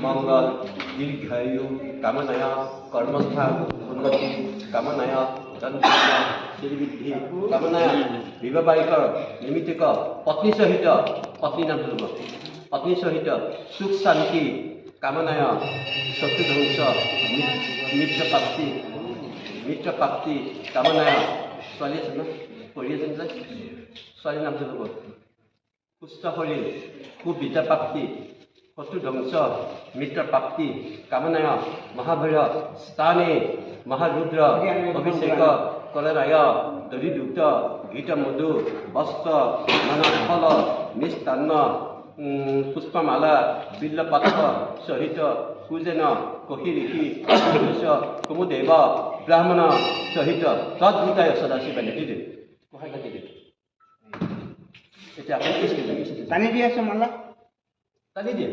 मंगल दीर्घायु कामनाया कर्मस्थान उन्नति कामनाया धन श्रीवृद्धि कामनाया विवाहिक निमित्तिक पत्नी सहित पत्नी नाम पत्नी सहित सुख शांति कामनाया शत्रु ध्वंस मित्र प्राप्ति कामनाया ছোৱালী আছে ন পঢ়ি আছে যে ছোৱালীৰ নামটো ল'ব সুস্থ শৰীৰ সুবিদ্যা প্ৰাপ্তি শত্ৰু ধ্বংস মিত্ৰ প্ৰাপ্তি কামনায় মহাভৈৰৱ স্থানে মহাৰুদ্ৰ অভিষেক কলৰায় দধিদুগ্ধ ঘৃত মধু বস্ত্ৰ নানা ফল মিষ্টান্ন পুষ্পমালা বিল্লপত্ৰ সহিত কুজেন কহিৰিষি কুমুদেৱ ব্ৰাহ্মণ সহিত তদ্ভূতায় সদাশিৱ দিদি কোহাই কাটি দিদি এতিয়া আপুনি কি টানি দিয়ে আছে মালা টানি দিয়ে